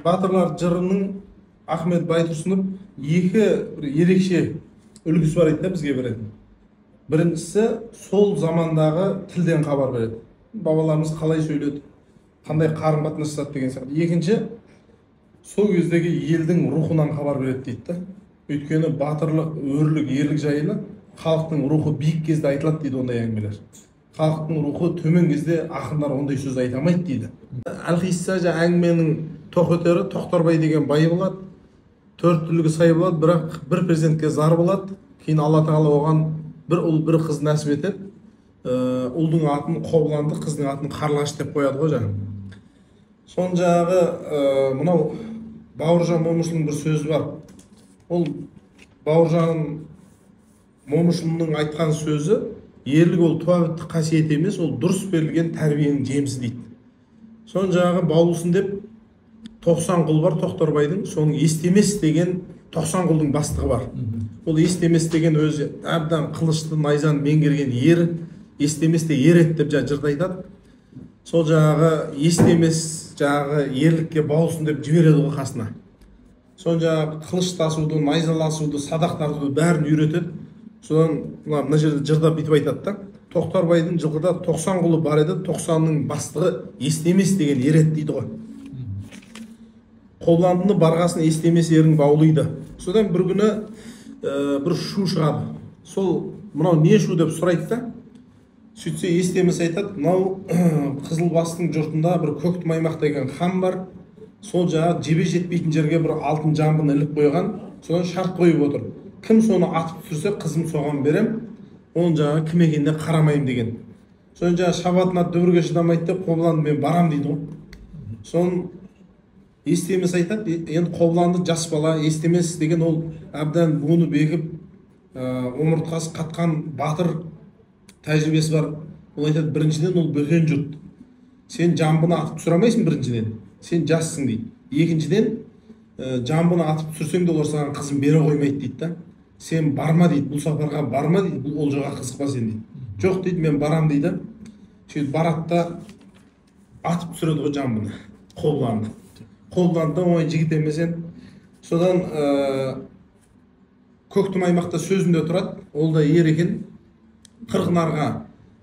Батырлар жырының Ахмет Байтұрсынов екі ерекше үлгісі бар еді бізге беретін. Біріншісі сол замандағы тілден хабар береді. Бабаларымыз қалай сөйледі, қандай қарым қатынас жасады деген сияқты. Екінші, сол кездегі елдің рухынан хабар береді дейді. Өйткені батырлық, өрлік, ерлік жайлы халықтың рухы биік кезде айтылады дейді ондай әңгімелер. Халықтың рухы төмен кезде ақындар ондай сөз айта алмайды дейді. Әлқисса әңгіменің тоқетері Тоқтарбай деген бай болады, төрт түлігі сай болады, бірақ бір перзентке зар болады. Кейін Алла тағала оған бір ұл, бір қыз нәсіп етеді. Ұлдың атын Қобыланды, қыздың атын Қарлығаш деп қояды ғой жаңа. Сон жаңағы мынау Бауыржан Момышұлының бір сөзі бар. Ол Бауыржан Момышұлының айтқан сөзі, ерлік ол туа бітті қасиет емес, ол дұрыс берілген тәрбиенің жемісі дейді. Сон жаңағы баулысын деп 90 құл бар Тоқтарбайдың, соның Естемес деген 90 құлдың бастығы бар. Ол Естемес деген өзі әбден қылышты найзаны меңгерген ер, Естемес те ер еді деп жырда айтады. Сол жаңағы Естемес жаңағы ерлікке баулысын деп жібереді ғой қасына. Сон жаңағы қылыш тасуды, найзаласуды, садақ тартуды бәрін үйретеді. Содан мына жерде жырда бүйтіп айтады да, Тоқтарбайдың жылқыда 90 құлы бар еді, 90-ның бастығы Естемес деген ер еді дейді ғой. Қобыландыны барғасын Естемес ерің баулайды. Содан бір күні бір шу шығады. Сол мынау не шу деп сұрайды да. Сөйтсе Естемес айтады, мынау Қызылбастың жұртында бір Көктім аймақ деген хан бар. Сол жаңағы жебе жетпейтін жерге бір алтын жамбыны іліп қойған. Содан шарт қойып отыр. Кім соны атып түсірсе қызым соған берем. Оның жаңағы кім екеніне қарамайым деген. Содан жаңағы шабатына дүбірге шыдамайды деп Қобыланды мен барам дейді ғой. Соны Естемес айтады, енді Қобыланды жас бала, Естемес деген ол әбден буыны бекіп, омыртқасы қатқан батыр тәжірибесі бар. Ол айтады, біріншіден ол бөген жұрт. Сен жамбыны атып түсірамайсың біріншіден. Сен жассың дейді. Екіншіден, жамбыны атып түсірсең де олар саған қызын бере қоймайды дейді да. Сен барма дейді, бұл сапарға барма дейді, бұл олжаға қызықпа сен дейді. Жоқ дейді, мен барам дейді. Сөйтіп барады да атып түсіреді ғой жамбыны, Қобыланды. Қобыланды оңай жігіт емес енді. Содан Көктім аймақта сөзінде тұрады, ол да ер екен. 40 нарға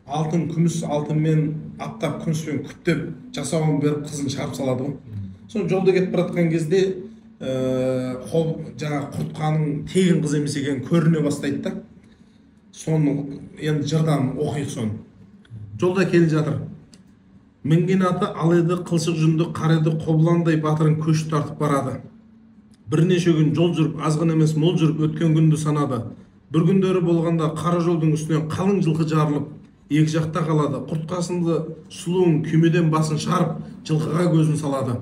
алтын, күміс алтынмен аптап күміспен күптеп жасауын беріп қызын шығарып салады ғой. Соны жолда кетіп баратқан кезде жаңа құртқаның тегін қыз емес екенін көріне бастайды да. Соны енді жырдан оқиық соны. Жолда келе жатыр. Мінген аты ал еді, қылшық жүнді қар еді, Қобыландай батырын көшіп тартып барады. Бірнеше күн жол жүріп, азғын емес мол жүріп, өткен күнді санады. Бір күндері болғанда қара жолдың үстінен қалың жылқы жарылып, екі жақта қалады. Құртқасынды сұлуын күймеден басын шығарып, жылқыға көзін салады.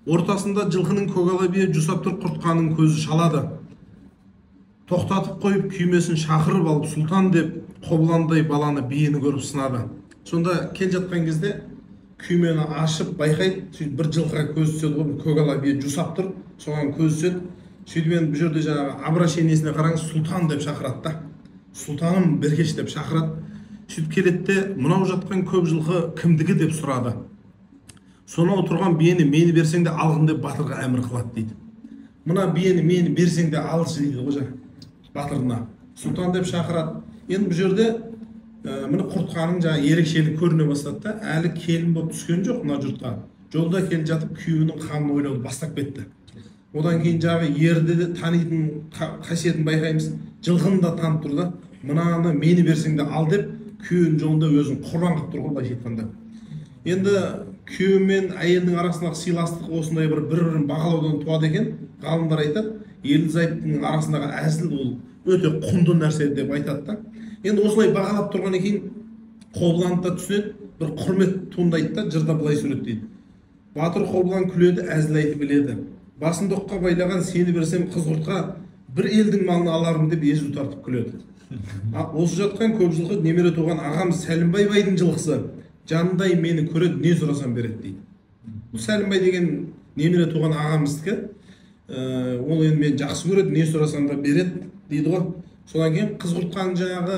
Ортасында жылқының көгала бие жусап тұр, құртқаның көзі шалады. Тоқтатып қойып күймесін шақырып алып, сұлтан деп Қобыландай баланы биені көріп сынады. Сонда кел жатқан кезде күймені ашып байқайды, сөйтіп бір жылқыға көз түседі ғой, көгала бие жусап тұр, соған көз түседі. Сөйтіп енді бұл жерде жаңағы обращениесіне қараңыз, сұлтан деп шақырады да. Сұлтаным Бергеш деп шақырады. Сөйтіп келеді де, мынау жатқан көп жылқы кімдікі деп сұрады. Сонау тұрған биені мені берсең де алғын деп батырға әмір қылады дейді. Мына биені мені берсең де алшы дейді ғой жаңа батырына. Сұлтан деп шақырады. Енді бұл жерде міне құртқаның жаңа ерекшелігі көріне бастады да, әлі келін болып түскен жоқ мына жұртқа. Жолда келе жатып күйеуінің қамын ойлауды бастап кетті. Одан кейін жаңағы ерді де танитын қасиетін байқаймыз. Жылқыны да танып тұр да, мынаны мені берсең де ал деп, күйеуінің жолында өзін құрбан қылып тұр ғой былайша айтқанда. Енді күйеу мен әйелдің арасындағы сыйластық осындай бір-бірін бағалаудан туады екен. Ғалымдар айтады, ерлі-зайыптың арасындағы әзіл ол өте құнды нәрсе деп айтады да. Енді осылай бағалап тұрған екен, Қобыланды түсінеді, бір құрмет туындайды да, жырда былай суреттейді. Батыр Қобылан күледі, әзіл айтып біледі. Басын доққа байлаған сені берсем қыз құртқа, бір елдің малын аларым деп езу тартып күледі. Осы жатқан көп жылқы немере туған ағамыз Сәлімбай байдың жылқысы, жанындай мені көреді, не сұрасам береді дейді. Бұл Сәлімбай деген немере туған ағамыздікі, ол енді мен жақсы көреді, не сұрасам да береді дейді ғой. Содан кейін қыз құртқан жаңағы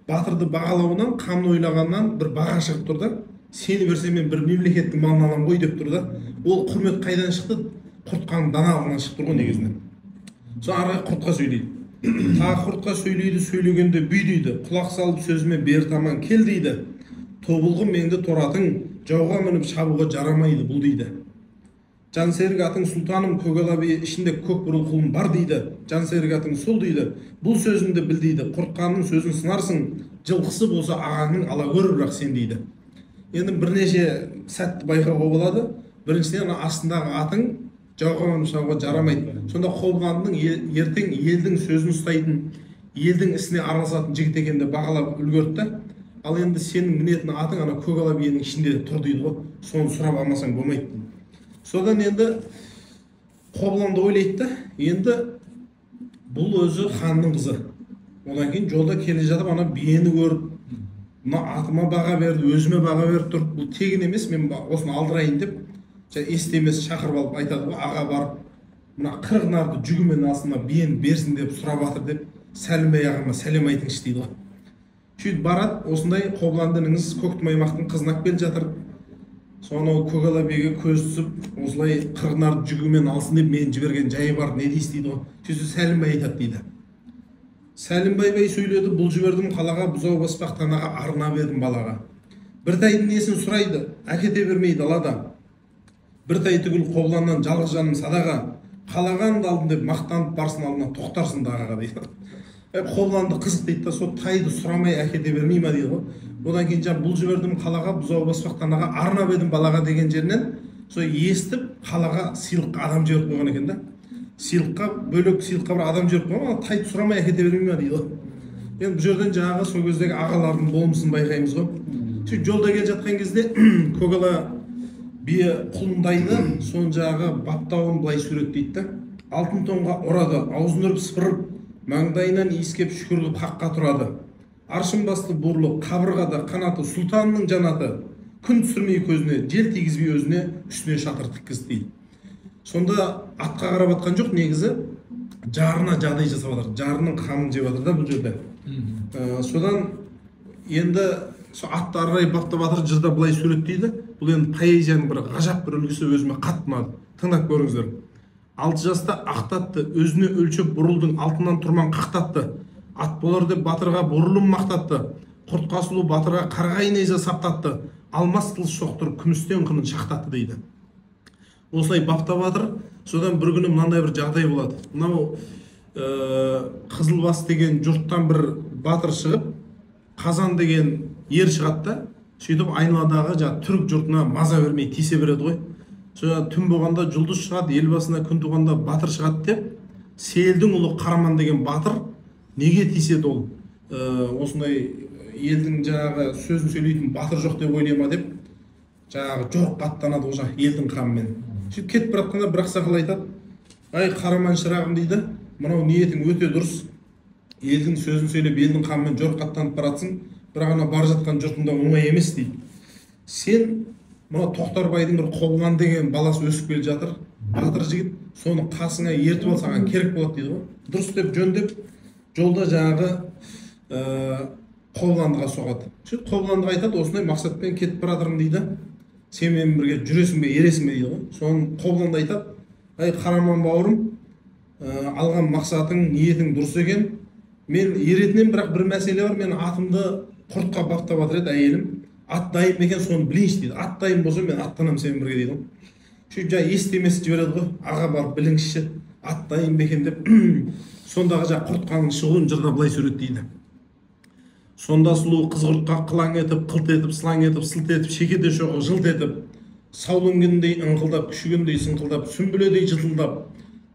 батырды бағалауынан, қамын ойлағаннан бір баға шығып тұр да, сені берсем мен бір мемлекеттің малын аламын ғой деп тұр да. Ол құрмет қайдан шықты? құртқаның даналығынан шығып тұр ғой негізінен. Соң ары қарай құртқа сөйлейді. Тағы құртқа сөйлейді, сөйлегенде бүй дейді, құлақ салып сөзіме бер таман кел дейді. Тобылғы меңді торатың, жауға мініп шабуға жарамайды бұл дейді. Жансерік атың сұлтаным, көгала бие ішінде көк бурыл құлын бар дейді. Жансерік атың сол дейді. Бұл сөзімді біл дейді. Құртқанның сөзін сынарсың, жылқысы болса ағаңның ала көр бірақ сен дейді. Енді бірнеше сәтті байқауға болады. Біріншіден астындағы атың жауға мініп шабуға жарамайды. Сонда Қобыландың ертең елдің сөзін ұстайтын, елдің ісіне араласатын жігіт екенді бағалап үлгерді. Ал енді сенің мінетін атың ана көгала биенің ішінде тұр дейді ғой. Соны сұрап алмасаң болмайды. Содан енді Қобыланды ойлайды да, енді бұл өзі ханның қызы. Одан кейін жолда келе жатып ана биені көріп, мына атыма баға берді, өзіме баға беріп тұр. Бұл тегін емес, мен осыны алдырайын деп, естемес шақырып алып айтады ғой, аға барып, мына 40 нарды жүгімен астына биені берсін деп сұрап жатыр деп, Сәлімбай ағама сәлем айтыңызшы дейді ғой. Сөйтіп барады, осындай Қобыландыңыз Көктім аймақтың қызын алып келе жатыр. Соны көгала биеге көз түсіп, осылай 40 нарды жүгімен алсын деп мені жіберген жайы бар, не дейсіз дейді ғой. Сөйтіп Сәлімбай айтады дейді. Сәлімбай бай сөйледі, бұл жібердім қалаға, бұзау баспақ танаға арна бердім балаға. Бір тайдың несін сұрайды, әкете бермей далада. Бір тай түгіл Қобыланнан жалғыз жаным садаға, қалағанды алдым деп мақтанып барсын алдына тоқтарсын дағаға дейді. Қобыланды қызық дейді да, сол тайды сұрамай әкете бермей ма дейді ғой. Одан кейін бұл жібердім қалаға, бұзау баспақ танаға арна бердім балаға деген жерінен сол естіп қалаға сыйлыққа адам жіберіп қойған екен да. Сыйлыққа, бөлек сыйлыққа бір адам жіберіп қойған, тайды сұрамай әкете бермей ма дейді ғой. Енді бұл жерден жаңағы сол кездегі ағалардың болмысын байқаймыз ғой. Сөйтіп жолда келе жатқан кезде көгала бие құлындайды, соны жаңағы баптауын былай суреттейді да. Алтын тонға ұрады, аузын үріп сыпырып, маңдайынан иіскеп шүкір қылып хаққа тұрады. Аршын басты бурлы қабырғада қанаты сұлтанның жанаты, күн түсірмей көзіне, жел тигізбей өзіне, үстіне шатыр тіккіз дейді. Сонда атқа қарап атқан жоқ, негізі жарына жағдай жасап жатыр, жарының қамын жеп жатыр да бұл жерде. Содан енді атты ары қарай баптап жатыр, жырда былай суреттейді. Бұл енді поэзияның бір ғажап бір үлгісі, өзіме қатты ұнады. Тыңдап көріңіздер. 6 жаста ақтатты, өзіне өлшеп бұрылдың алтыннан тұрман қақтатты. Ат болар деп батырға бұрылым мақтатты. Құртқа сұлу батырға қарғай нейза саптатты. Алмас қылыш шоқтырып күмістен қынын шақтатты дейді. Осылай баптап жатыр. Содан бір күні мынандай бір жағдай болады. Мынау Қызылбас деген жұрттан бір батыр шығып, Қазан деген ер шығады да, сөйтіп айналадағы түрік жұртына маза бермей тисе береді ғой. Содан түн болғанда жұлдыз шығады, ел басына күн туғанда батыр шығады деп, Сейілдің ұлы Қараман деген батыр неге тиіседі ол? Осындай елдің жаңағы сөзін сөйлейтін батыр жоқ деп ойлама деп, жаңағы жоқ аттанады ол жақ елдің қамымен. Сөйтіп кетіп бір атқанда бір ақсақал айтады, ай Қараман шырағым дейді, мынау ниетің өте дұрыс, елдің сөзін сөйлеп елдің қамымен жорық аттанып баратсың, бірақ ана бар жатқан жұртында оңай емес дейді. Сен мына Тоқтарбайдың бір Қобылан деген баласы өсіп келе жатыр, батыр жігіт, соны қасыңа ертіп ал, саған керек болады дейді ғой. Дұрыс деп жөндеп жолда жаңағы Қобыландыға соғады. Сөйтіп Қобыландыға айтады, осындай мақсатпен кетіп баратырмын дейді. Сен менімен бірге жүресің бе, ересің бе дейді ғой. Соны Қобыланды айтады, ай Қараман бауырым, алған мақсатың, ниетің дұрыс екен. Мен еретінен бірақ бір мәселе бар, мен атымды құртқа баптап жатыр еді әйелім. Ат дайын екен, соны білейінші дейді. Ат дайын болса мен аттанам сенің бірге дейді. Сөйтіп жаңа естемес жібереді ғой, аға барып біліңізші, ат дайын екен деп. Сондағы жаңа құртқаның шығуын жырда былай суреттейді. Сонда сұлу қыз құртқа қылаң етіп, қылт етіп, сылаң етіп, сылт етіп, шекеде шоғы жылт етіп, саулынгендей ыңқылдап, күшігендей сыңқылдап, сүмбіледей жытылдап,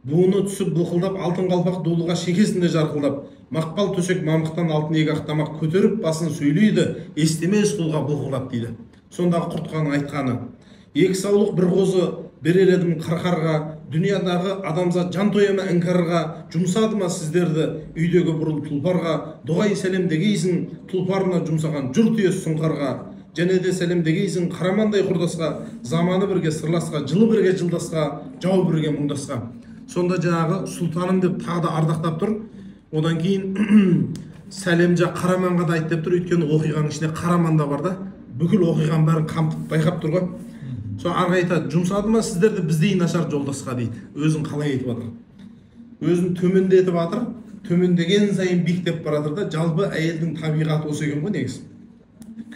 буыны түсіп бұлқылдап, алтын қалпақ дулыға шекесінде жарқылдап, мақпал төсек мамықтан алтын екі ақтамақ көтеріп басын сөйлейді, естемес құлға бұлқылдап дейді. Сондағы құртқаның айтқаны, екі саулық бір қозы берер едім қырқарға, дүниядағы адамзат жан тояма іңкарға, жұмсады ма сіздерді үйдегі бұрыл тұлпарға, дұғай сәлем дегейсің тұлпарына жұмсаған жұрт ие сұңқарға, және де сәлем дегейсің Қарамандай құрдасқа, заманы бірге сырласқа, жылы бірге жылдасқа, жау бірге мұңдасқа. Сонда жаңағы сұлтаным деп тағы да ардақтап тұр. Одан кейін сәлемжа Қараманға да айт деп тұр, өйткені оқиғаның ішінде Қараман да бар да, бүкіл оқиғаның бәрін қамтып байқап тұр ғой. Сол ары айтады, жұмсады ма сіздерді біздей нашар жолдасқа дейді. Өзін қалай айтып жатыр? Өзін төмендетіп жатыр, төмендеген сайын биіктеп баратыр да, жалпы әйелдің табиғаты осы екен ғой негізі.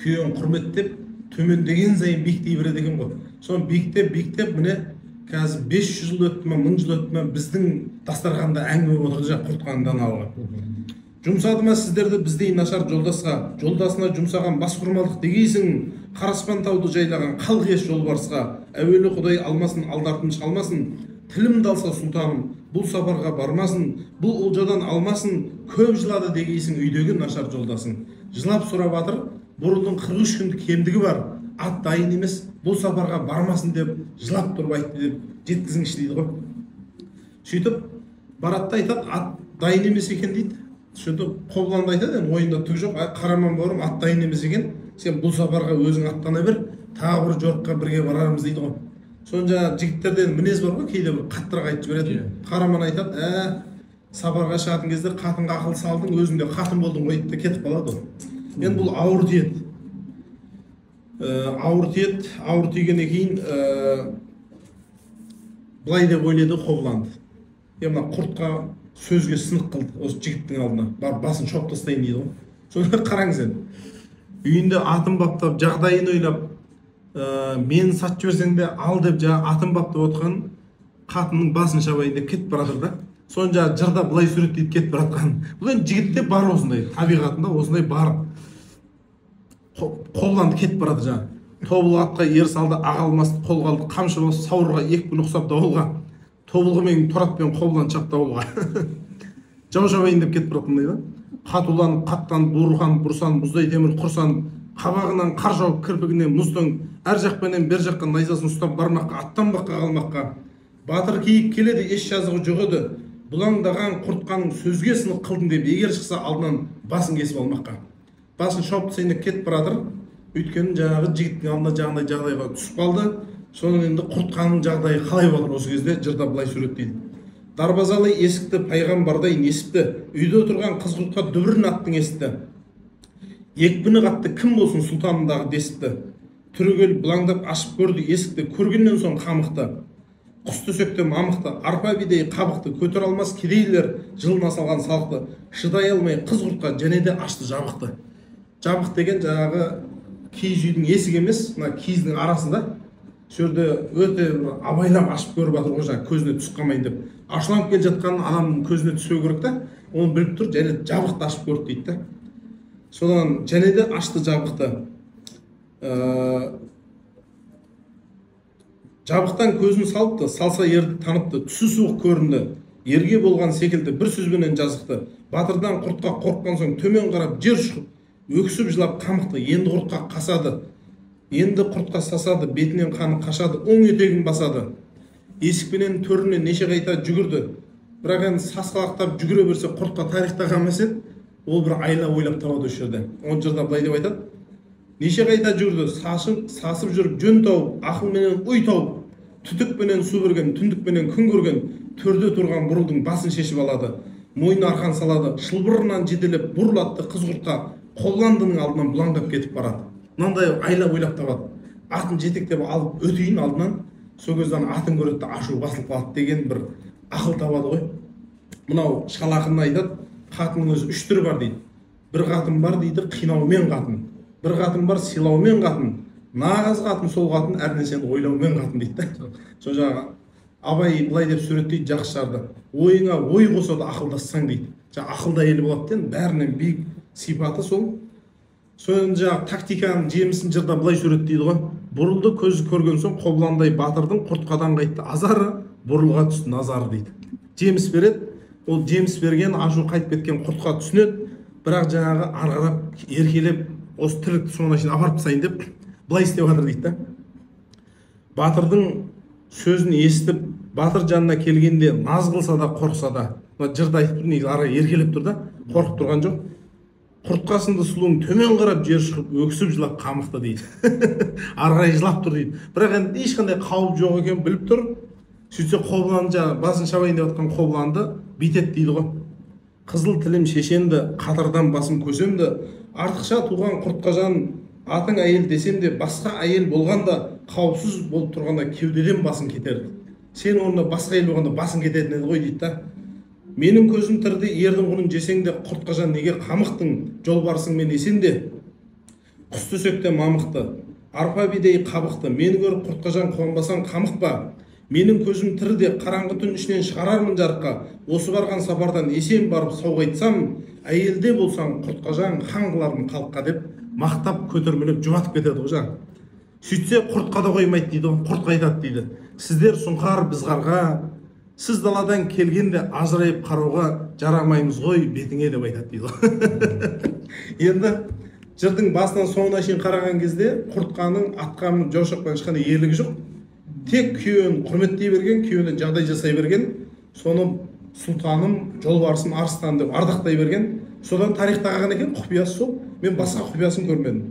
Күйеуін құрметтеп, төмендеген сайын биіктей береді екен ғой. Соны биіктеп, міне қазір 500 жыл өтті ма, 1000 жыл өтті ма, біздің дастарханда әңгіме отырды жаңа құртқандан алға. Жұмсады ма сіздерді біздей нашар жолдасқа, жолдасына жұмсаған басқұрмалық дегейсің, Қараспан тауды жайлаған қалғы еш жолбарысқа, әуелі Құдай алмасын, алдартын шалмасын, тілімді алса сұлтаным, бұл сапарға бармасын, бұл олжадан алмасын, көп жылады дегейсің үйдегі нашар жолдасың. Жылап сұрап жатыр, бурылдың 43 күндік кемдігі бар, ат дайын емес, бұл сапарға бармасын деп, жылап тұрып айтты деп жеткізіңізші дейді ғой. Сөйтіп баратты айтады, ат дайын емес екен дейді. Сөйтіп Қобыланды айтады, ойында түк жоқ, қараман бауырым, ат дайын емес екен, сен бұл сапарға өзің аттана бер, тағы бір жорыққа бірге барармыз дейді ғой. Соны жаңа жігіттерден мінез бар ғой, кейде бір қаттырақ айтып жібереді. Қараман айтады, сапарға шығатын кезде қатынға ақыл салдың, өзіңде қатын болдың ғой дейді, кетіп қалады ғой. Енді бұл ауыр тиеді. Ауыр тигеннен кейін былай деп ойлады Қобыланды. Мына құртқа сөзге сынық қылды осы жігіттің алдына, барып басын шоп тастайын дейді ғой. Соны қараңыз енді. Үйінде атын баптап, жағдайын ойлап, мені сатып жіберсең де ал деп жаңа атын баптап отқан қатынның басын шабайын деп кетіп баратыр да. Соны жаңа жырда былай суреттейді кетіп баратқан. Бұл енді жігітте бар осындай, табиғатында осындай бар. Қобыланды кетіп барады жаңа. Тобыл атқа ер салды, ағалмасты қолға алды, қамшы болса сауырға екпін ұқсап дауылға. Тобылғымен Торатпен Қобыланды шап дауылға. Жау шабайын деп кетіп баратқандай да. Қатуланып, қаттанып, буырқанып, бұрсанып, мұздай темір құрсанып, қабағынан қар жауып, кірпігінен мұздың әр жақпенен бер жаққа найзасын ұстап бармаққа, аттанбаққа қалмаққа. Батыр кейіп келеді, еш жазығы жоқ еді. Бұлаңдаған құртқаның сөзге сынық қылдың деп, егер шықса алдынан басын кесіп алмаққа. Басын шауып тастайын деп кетіп баратыр. Өйткені жаңағы жігіттің алдына жаңағыдай жағдайға түсіп қалды. Соның енді құртқаның жағдайы қалай болар осы кезде жырда былай суреттейді. Дарбазалы есікті пайғамбардай несіпті, үйде отырған қыз-құртқа дүбірін аттың есітті. Екпіні қатты кім болсын сұлтанындағы десіпті. Түрегел бұлаңдап ашып көрді есікті, көргеннен соң қамықты. Құс төсекті мамықты, арпа бидей қабықты, көтер алмас кедейлер жылына салған салықты. Шыдай алмай қыз-құртқа және де ашты жабықты. Жабық деген жаңағы киіз үйдің есігі емес, мына киіздің арасында. Сөрде өте абайлап ашып көріп жатыр ғой, жаңа көзіне түсіп қалмайын деп. Ашуланып келе жатқан адамның көзіне түспеу керек та, оны біліп тұр, және жабықты ашып көрді дейді да. Содан және де ашты жабықты. Жабықтан көзін салыпты, салса ерді таныпты, түсі суық көрінді. Ерге болған секілді бір сөзбенен жазықты. Батырдан құртқа қорыққан соң төмен қарап жер шұқып, өксіп жылап қамықты, енді құртқа қасады. Енді құртқа сасады, бетінен қаны қашады, оң етегін басады. Есікпенен төріне неше қайта жүгірді. Бірақ енді сасқалақтап жүгіре берсе құртқа тарихта қалмас еді, ол бір айла ойлап табады осы жерде. Он жырда былай деп айтады. Неше қайта жүгірді, сасып жүріп жөн тауып, ақылменен ой тауып, түтікпенен су берген, түндікпенен күн көрген, төрде тұрған бурылдың басын шешіп алады. Мойнына арқан салады, шылбырынан жетелеп бұрылатты қыз-құртқа, Қобыландының алдынан бұлаңдап кетіп барады. Мынандай айла ойлап табады. Атын жетектеп алып өтейін алдынан, сол кезден атын көреді, ашу басылып қалады деген бір ақыл табады ғой. Мынау Шал ақын айтады, қатынның өзі 3 түрі бар дейді. Бір қатын бар дейді, қинаумен қатын. Бір қатын бар, сыйлаумен қатын. Нағыз қатын сол қатын, әр нәрсені ойлаумен қатын дейді. Сол жаңағы Абай былай деп суреттейді жақсы жарды. Ойыңа ой қосады, ақылдассаң дейді. Жаңа ақылды әйел болады деген бәрінен биік сипаты сол. Соның жаңағы тактиканың жемісін жырда былай суреттейді ғой. Бұрылды көзі көрген соң Қобыландай батырдың құртқадан қайтты азары, бұрылға түсті назары дейді. Жеміс береді, ол жеміс берген ашу қайтып кеткен құртқа түсінеді, бірақ жаңағы арғарап, еркелеп, осы тірлікті соңына шейін апарып тастайын деп былай істеп жатыр дейді. Батырдың сөзін естіп, батыр жанына келгенде наз қылса да қорқса да, жырда айтып тұр, негізі ара еркелеп тұр да, қорқып тұрған жоқ. Құртқасынды сұлуың төмен қарап жер шығып, өксіп жылап қамықты дейді. Арғай жылап тұр дейді. Бірақ енді ешқандай қауіп жоқ екен біліп тұр. Сөйтсе Қобыланды басын шабайын деп жатқан Қобыланды бүйтеді дейді ғой. Қызыл тілім шешенді, қатардан басым көсемді, артықша туған құртқа жан атың әйел десем де басқа әйел болғанда қауіпсіз болып тұрғанда кеудеден басың кетерді. Сен орнына басқа әйел болғанда басың кететін еді ғой дейді да. Менің көзім тіріде ердің құнын жесең де құртқажан неге қамықтың, жолбарысыңмен есен де. Құс төсекте мамықты, арпа бидей қабықты, мені көріп құртқажан қуанбасаң қамықпа. Менің көзім тіріде қараңғы түн ішінен шығарармын жарыққа. Осы барған сапардан есен барып сау қайтсам, әйелде болсаң құртқажан хан қылармын халыққа деп мақтап көтермелеп жұбатып кетеді ғой жаңа. Сөйтсе құртқа да қоймайды дейді, құртқа айтады дейді. Сіздер сұңқар біз қарға, сіз даладан келгенде ажырайып қарауға жарамаймыз ғой бетіңе деп айтады дейді. Енді жырдың басынан соңына шейін қараған кезде құртқаның атқа мініп жау шапқан ешқандай ерлігі жоқ. Тек күйеуін құрметтей берген, күйеуіне жағдай жасай берген, соны сұлтаным, жолбарысым, арыстан деп ардақтай берген. Содан тарихта қалған екен, құпиясы сол. Мен басқа құпиясын көрмедім.